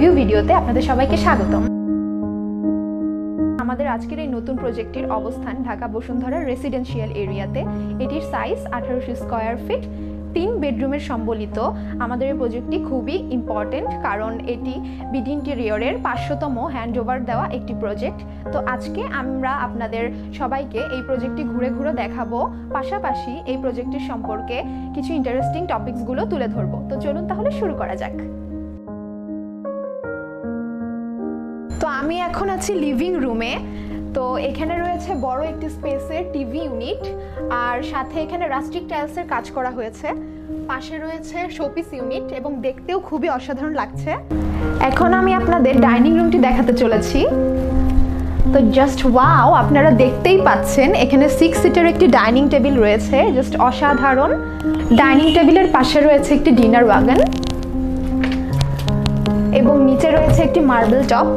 Review ভিডিওতে আপনাদের সবাইকে স্বাগতম। আমাদের আজকের এই নতুন প্রজেক্টের অবস্থান ঢাকা বসুন্ধরা রেসিডেন্সিয়াল এরিয়াতে। এটির সাইজ 1800 স্কয়ার ফিট, 3 বেডরুমের সম্বলিত। আমাদের এই প্রজেক্টটি খুবই ইম্পর্টেন্ট কারণ এটি বিডি ইন্টেরিয়রের 500তম হ্যান্ডওভার দেওয়া একটি প্রজেক্ট। তো আজকে আমরা আপনাদের সবাইকে এই প্রজেক্টটি ঘুরে ঘুরে দেখাবো, পাশাপাশি এই প্রজেক্টের সম্পর্কে কিছু ইন্টারেস্টিং টপিকসগুলো তুলে ধরবো। তো চলুন তাহলে শুরু করা যাক। তো আমি এখন আছি লিভিং রুমে। তো এখানে রয়েছে বড় একটি স্পেসের টিভি ইউনিট, আর সাথে এখানে রাস্টিক টাইলসের কাজ করা হয়েছে। পাশে রয়েছে শোপিস ইউনিট এবং দেখতেও খুবই অসাধারণ লাগছে। এখন আমি আপনাদের ডাইনিং রুমটি দেখাতে চলেছি। তো জাস্ট ওয়াও, আপনারা দেখতেই পাচ্ছেন এখানে 6 সিটের একটি ডাইনিং টেবিল রয়েছে, জাস্ট অসাধারণ। ডাইনিং টেবিলের পাশে রয়েছে একটি ডিনার ওয়াগন এবং নিচে রয়েছে একটি মার্বেল টপ।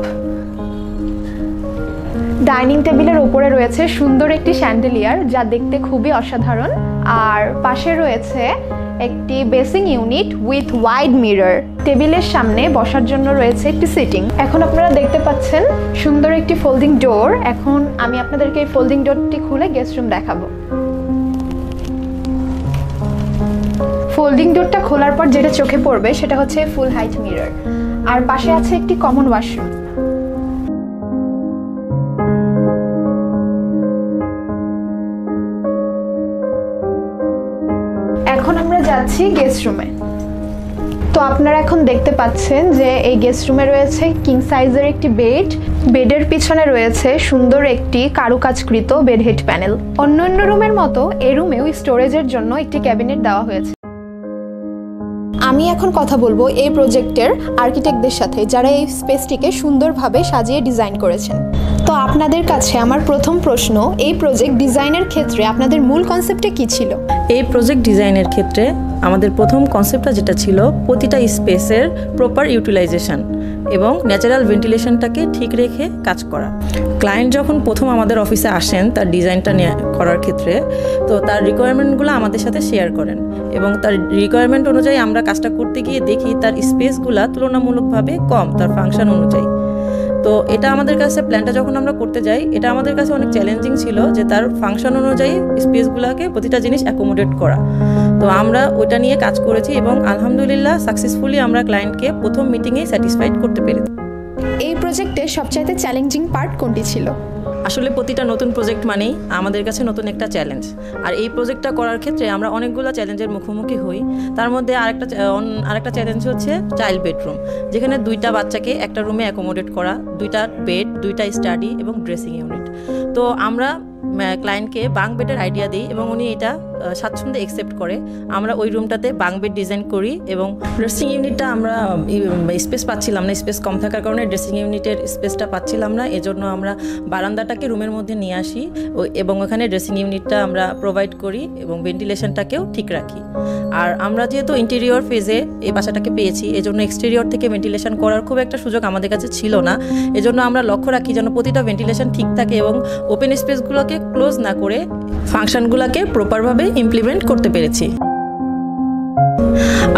ডাইনিং টেবিলের উপরে রয়েছে সুন্দর একটি শ্যান্ডেলিয়ার, যা দেখতে খুবই অসাধারণ। আর পাশে রয়েছে একটি basin unit with wide mirror. টেবিলের সামনে বসার জন্য রয়েছে একটি সিটিং। এখন আপনারা দেখতে পাচ্ছেন সুন্দর একটি ফোল্ডিং ডোর। এখন আমি আপনাদেরকে এই ফোল্ডিং ডোরটি খুলে গেস্ট রুম দেখাবো। ফোল্ডিং ডোরটা খোলার পর যেটা চোখে পড়বে সেটা হচ্ছে ফুল হাইট মিরর। আর পাশে আছে একটি কমন ওয়াশরুম। এখন আমরা যাচ্ছি গেস্ট রুমে। তো আপনারা এখন দেখতে পাচ্ছেন যে এই গেস্ট রুমে রয়েছে কিং সাইজের একটি বেড। বেডের পিছনে রয়েছে সুন্দর একটি কারুকাজকৃত বেড হেড প্যানেল। অন্যান্য রুমের মতো এই রুমেও স্টোরেজের জন্য একটি ক্যাবিনেট দেওয়া হয়েছে। আমি এখন কথা বলবো এই প্রজেক্টের আর্কিটেক্টদের সাথে, যারা এই স্পেসটিকে সুন্দরভাবে সাজিয়ে ডিজাইন করেছেন। তো আপনাদের কাছে আমার প্রথম প্রশ্ন, এই প্রজেক্ট ডিজাইনের ক্ষেত্রে আপনাদের মূল কনসেপ্টটা কি ছিল? এই প্রজেক্ট ডিজাইনের ক্ষেত্রে আমাদের প্রথম কনসেপ্টটা যেটা ছিল, প্রতিটা স্পেসের প্রপার ইউটিলাইজেশন এবং ন্যাচারাল ভেন্টিলেশনটাকে ঠিক রেখে কাজ করা। ক্লায়েন্ট যখন প্রথম আমাদের অফিসে আসেন তার ডিজাইনটা করার ক্ষেত্রে, তো তার রিকোয়ারমেন্টগুলো আমাদের সাথে শেয়ার করেন এবং তার রিকোয়ারমেন্ট অনুযায়ী আমরা কাজটা করতে গিয়ে দেখি তার স্পেসগুলো তুলনামূলকভাবে কম তার ফাংশন অনুযায়ী। তো এটা আমাদের কাছে প্ল্যানটা যখন আমরা করতে যাই, এটা আমাদের কাছে অনেক চ্যালেঞ্জিং ছিল যে তার ফাংশন অনুযায়ী স্পেসগুলোকে প্রতিটা জিনিস অ্যাকোমোডেট করা। তো আমরা ওইটা নিয়ে কাজ করেছি এবং আলহামদুলিল্লাহ সাকসেসফুলি আমরা ক্লায়েন্টকে প্রথম মিটিংয়েই স্যাটিসফাইড করতে পেরেছি। এই প্রজেক্টে সবচাইতে চ্যালেঞ্জিং পার্ট কোনটি ছিল? আসলে প্রতিটা নতুন প্রজেক্ট মানেই আমাদের কাছে নতুন একটা চ্যালেঞ্জ। আর এই প্রজেক্টটা করার ক্ষেত্রে আমরা অনেকগুলো চ্যালেঞ্জের মুখোমুখি হই। তার মধ্যে আরেকটা চ্যালেঞ্জ হচ্ছে চাইল্ড বেডরুম, যেখানে 2টা বাচ্চাকে একটা রুমে অ্যাকোমোডেট করা, 2টা বেড, 2টা স্টাডি এবং ড্রেসিং ইউনিট। তো আমরা ক্লায়েন্টকে বাঙ্ক বেডের আইডিয়া দিই এবং উনি এটা স্বাচ্ছন্দ্যে অ্যাকসেপ্ট করে। আমরা ওই রুমটাতে বাঙ্ক বেড ডিজাইন করি এবং ড্রেসিং ইউনিটটা আমরা স্পেস পাচ্ছিলাম না, স্পেস কম থাকার কারণে ড্রেসিং ইউনিটের স্পেসটা পাচ্ছিলাম না। এজন্য আমরা বারান্দাটাকে রুমের মধ্যে নিয়ে আসি এবং ওখানে ড্রেসিং ইউনিটটা আমরা প্রোভাইড করি এবং ভেন্টিলেশনটাকেও ঠিক রাখি। আর আমরা যেহেতু ইন্টেরিয়র ফেজে এই বাসাটাকে পেয়েছি, এজন্য এক্সটেরিয়র থেকে ভেন্টিলেশন করার খুব একটা সুযোগ আমাদের কাছে ছিল না। এজন্য আমরা লক্ষ্য রাখি যেন প্রতিটা ভেন্টিলেশন ঠিক থাকে এবং ওপেন স্পেসগুলোকে ক্লোজ না করে ফাংশনগুলোকে প্রপারভাবে ইমপ্লিমেন্ট করতে পেরেছি।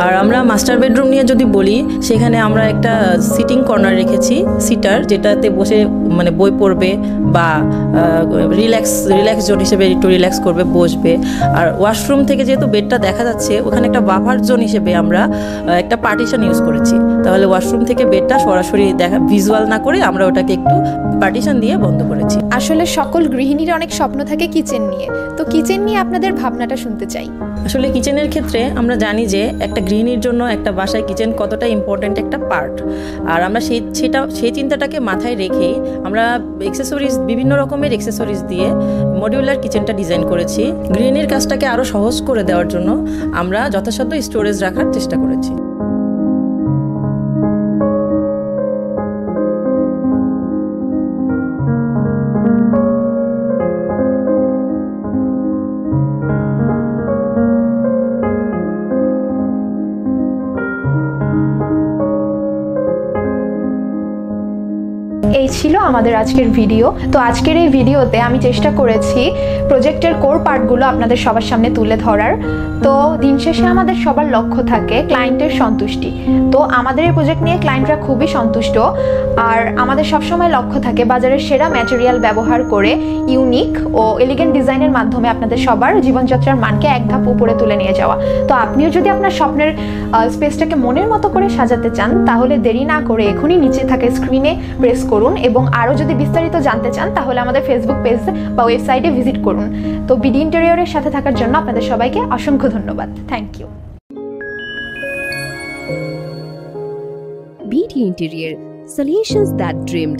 আর আমরা মাস্টার বেডরুম নিয়ে যদি বলি, সেখানে আমরা একটা সিটিং কর্নার রেখেছি, সিটার, যেটাতে বসে মানে বই পড়বে বা রিল্যাক্স জোন হিসেবে একটু রিল্যাক্স করবে, বসবে। আর ওয়াশরুম থেকে যেহেতু বেডটা দেখা যাচ্ছে, ওখানে একটা বাফার জোন হিসেবে আমরা একটা পার্টিশন ইউজ করেছি। তাহলে ওয়াশরুম থেকে বেডটা সরাসরি ভিজুয়াল না করে আমরা ওটাকে একটু পার্টিশন দিয়ে বন্ধ করেছি। আসলে সকল গৃহিণীর অনেক স্বপ্ন থাকে কিচেন নিয়ে। তো কিচেন নিয়ে আপনাদের ভাবনাটা শুনতে চাই। আসলে কিচেনের ক্ষেত্রে আমরা জানি যে একটা গৃহিণীর জন্য একটা বাসায় কিচেন কতটা ইম্পর্ট্যান্ট একটা পার্ট। আর আমরা সেই চিন্তাটাকে মাথায় রেখেই আমরা বিভিন্ন রকমের এক্সেসরিজ দিয়ে মডিউলার কিচেনটা ডিজাইন করেছি। গৃহিণীর কাজটাকে আরও সহজ করে দেওয়ার জন্য আমরা যথাসাধ্য স্টোরেজ রাখার চেষ্টা করেছি। এই ছিল আমাদের আজকের ভিডিও। তো আজকের এই ভিডিওতে আমি চেষ্টা করেছি প্রজেক্টের কোর পার্টগুলো আপনাদের সবার সামনে তুলে ধরার। তো দিন শেষে আমাদের সবার লক্ষ্য থাকে ক্লায়েন্টের সন্তুষ্টি। তো আমাদের এই প্রজেক্ট নিয়ে ক্লায়েন্টরা খুবই সন্তুষ্ট, আর আমাদের সবসময় লক্ষ্য থাকে বাজারের সেরা ম্যাটেরিয়াল ব্যবহার করে ইউনিক ও এলিগেন্ট ডিজাইনের মাধ্যমে আপনাদের সবার জীবনযাত্রার মানকে এক ধাপ উপরে তুলে নিয়ে যাওয়া। তো আপনিও যদি আপনার স্বপ্নের স্পেসটাকে মনের মতো করে সাজাতে চান, তাহলে দেরি না করে এখনই নিচে থাকা স্ক্রিনে প্রেস করুন, এবং আরও যদি বিস্তারিত জানতে চান তাহলে আমাদের ফেসবুক পেজ বা ওয়েবসাইটে ভিজিট করুন। তো বিডি ইন্টেরিয়রের সাথে থাকার জন্য আপনাদের সবাইকে অসংখ্য ধন্যবাদ। Thank you. BD Interior, solutions that dreamed.